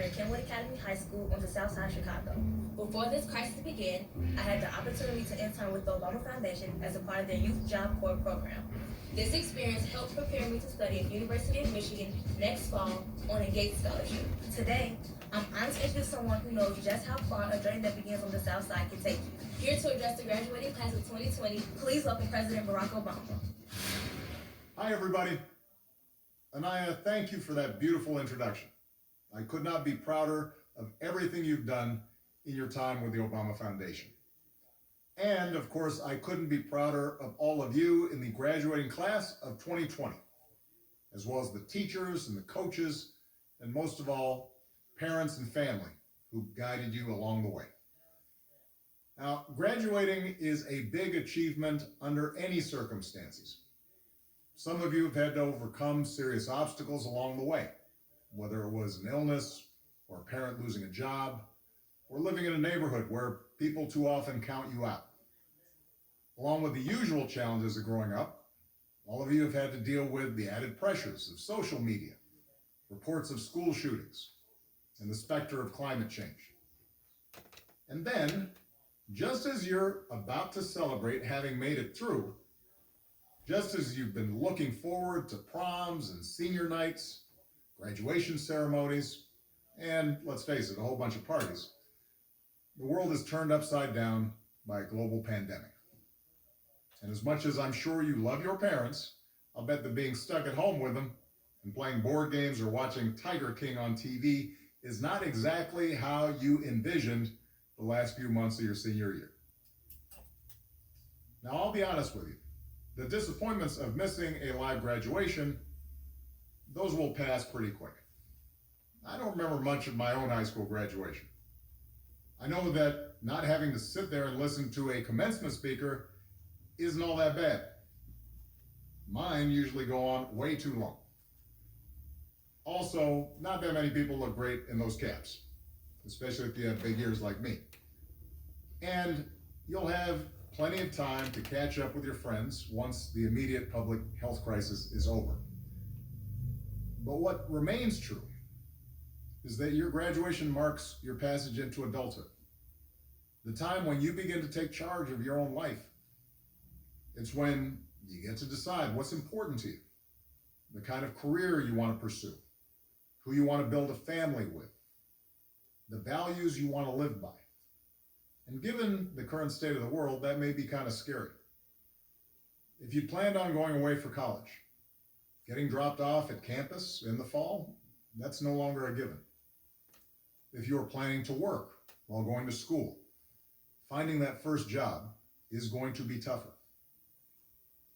senior at Kenwood Academy High School on the south side of Chicago. Before this crisis began, I had the opportunity to intern with the Obama Foundation as a part of their Youth Job Corps program. This experience helped prepare me to study at the University of Michigan next fall on a Gates Scholarship. Today, I'm honored to introduce someone who knows just how far a journey that begins on the South Side can take you. Here to address the graduating class of 2020, please welcome President Barack Obama. Hi, everybody. Anaya, thank you for that beautiful introduction. I could not be prouder of everything you've done in your time with the Obama Foundation. And of course, I couldn't be prouder of all of you in the graduating class of 2020, as well as the teachers and the coaches, and most of all, parents and family who guided you along the way. Now, graduating is a big achievement under any circumstances. Some of you have had to overcome serious obstacles along the way, whether it was an illness or a parent losing a job or living in a neighborhood where people too often count you out. Along with the usual challenges of growing up, all of you have had to deal with the added pressures of social media, reports of school shootings, and the specter of climate change. And then, just as you're about to celebrate having made it through, just as you've been looking forward to proms and senior nights, graduation ceremonies, and let's face it, a whole bunch of parties, the world is turned upside down by a global pandemic. And as much as I'm sure you love your parents, I'll bet that being stuck at home with them and playing board games or watching Tiger King on TV is not exactly how you envisioned the last few months of your senior year. Now, I'll be honest with you. The disappointments of missing a live graduation, those will pass pretty quick. I don't remember much of my own high school graduation. I know that not having to sit there and listen to a commencement speaker isn't all that bad. Mine usually go on way too long. Also, not that many people look great in those caps, especially if you have big ears like me. And you'll have plenty of time to catch up with your friends once the immediate public health crisis is over. But what remains true is that your graduation marks your passage into adulthood, the time when you begin to take charge of your own life. It's when you get to decide what's important to you, the kind of career you want to pursue, who you want to build a family with, the values you want to live by. And given the current state of the world, that may be kind of scary. If you planned on going away for college, getting dropped off at campus in the fall, that's no longer a given. If you're planning to work while going to school, finding that first job is going to be tougher.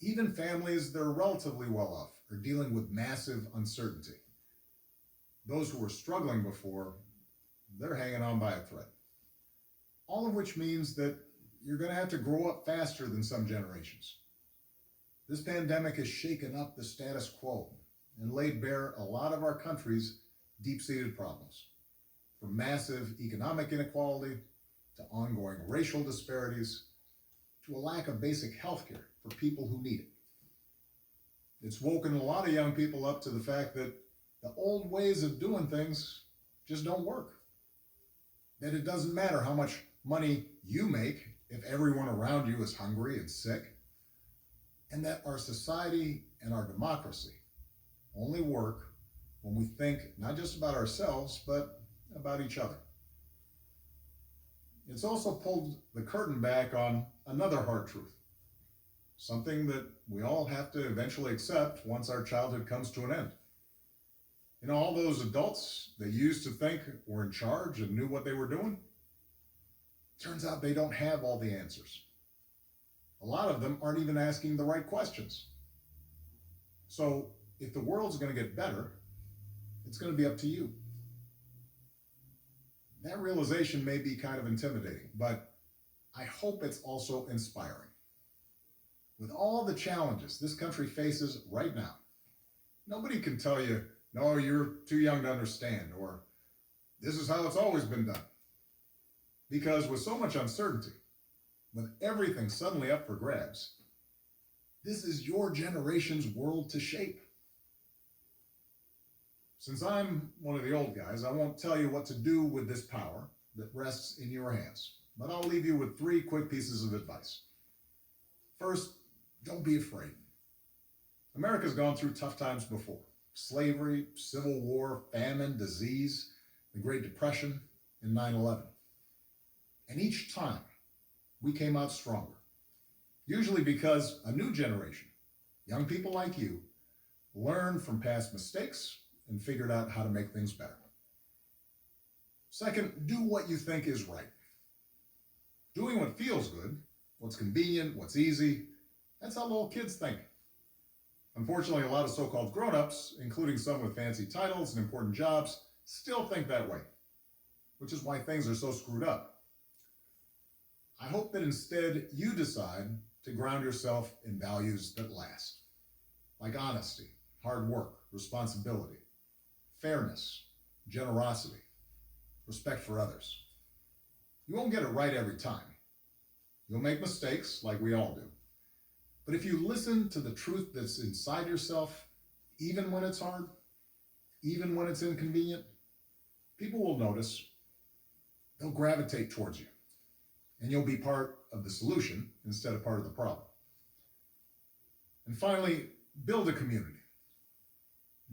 Even families that are relatively well off are dealing with massive uncertainty. Those who were struggling before, they're hanging on by a thread. All of which means that you're going to have to grow up faster than some generations. This pandemic has shaken up the status quo and laid bare a lot of our country's deep-seated problems, from massive economic inequality to ongoing racial disparities to a lack of basic health care for people who need it. It's woken a lot of young people up to the fact that the old ways of doing things just don't work. That it doesn't matter how much money you make if everyone around you is hungry and sick, and that our society and our democracy only work when we think not just about ourselves, but about each other. It's also pulled the curtain back on another hard truth, something that we all have to eventually accept once our childhood comes to an end. You know, all those adults that used to think were in charge and knew what they were doing, turns out they don't have all the answers. A lot of them aren't even asking the right questions. So if the world's going to get better, it's going to be up to you. That realization may be kind of intimidating, but I hope it's also inspiring. With all the challenges this country faces right now, nobody can tell you, no, you're too young to understand, or this is how it's always been done. Because with so much uncertainty, with everything suddenly up for grabs, this is your generation's world to shape. Since I'm one of the old guys, I won't tell you what to do with this power that rests in your hands, but I'll leave you with 3 quick pieces of advice. First, don't be afraid. America's gone through tough times before. Slavery, civil war, famine, disease, the Great Depression, and 9/11. And each time, we came out stronger. Usually because a new generation, young people like you, learned from past mistakes and figured out how to make things better. Second, do what you think is right. Doing what feels good, what's convenient, what's easy, that's how little kids think. Unfortunately, a lot of so-called grown-ups, including some with fancy titles and important jobs, still think that way, which is why things are so screwed up. I hope that instead you decide to ground yourself in values that last, like honesty, hard work, responsibility, fairness, generosity, respect for others. You won't get it right every time. You'll make mistakes, like we all do. But if you listen to the truth that's inside yourself, even when it's hard, even when it's inconvenient, people will notice. They'll gravitate towards you. And you'll be part of the solution instead of part of the problem. And finally, build a community.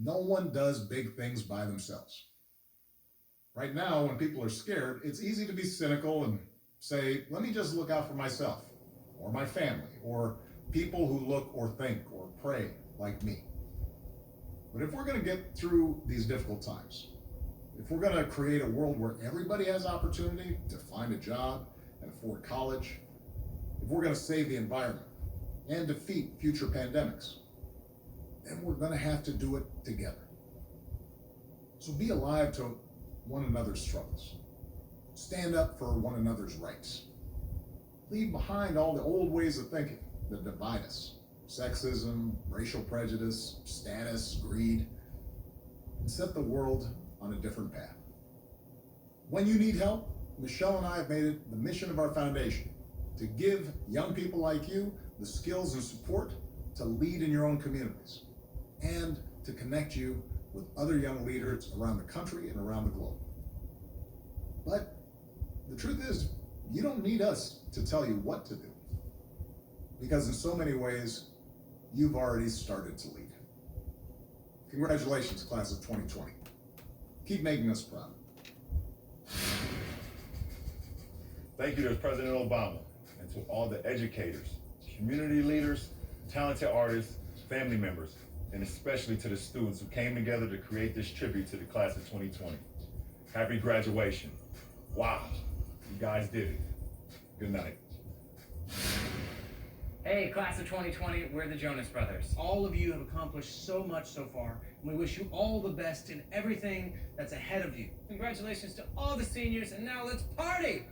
No one does big things by themselves. Right now, when people are scared, it's easy to be cynical and say, let me just look out for myself, or my family, or people who look or think or pray like me. But if we're going to get through these difficult times, if we're going to create a world where everybody has opportunity to find a job and afford college, if we're going to save the environment and defeat future pandemics, then we're going to have to do it together. So be alive to one another's struggles. Stand up for one another's rights. Leave behind all the old ways of thinking that divide us. Sexism, racial prejudice, status, greed, and set the world on a different path. When you need help, Michelle and I have made it the mission of our foundation to give young people like you the skills and support to lead in your own communities and to connect you with other young leaders around the country and around the globe. But the truth is, you don't need us to tell you what to do, because in so many ways, you've already started to lead. Congratulations, class of 2020. Keep making us proud. Thank you to President Obama and to all the educators, community leaders, talented artists, family members, and especially to the students who came together to create this tribute to the class of 2020. Happy graduation. Wow, you guys did it. Good night. Hey, class of 2020, we're the Jonas Brothers. All of you have accomplished so much so far, and we wish you all the best in everything that's ahead of you. Congratulations to all the seniors, and now let's party!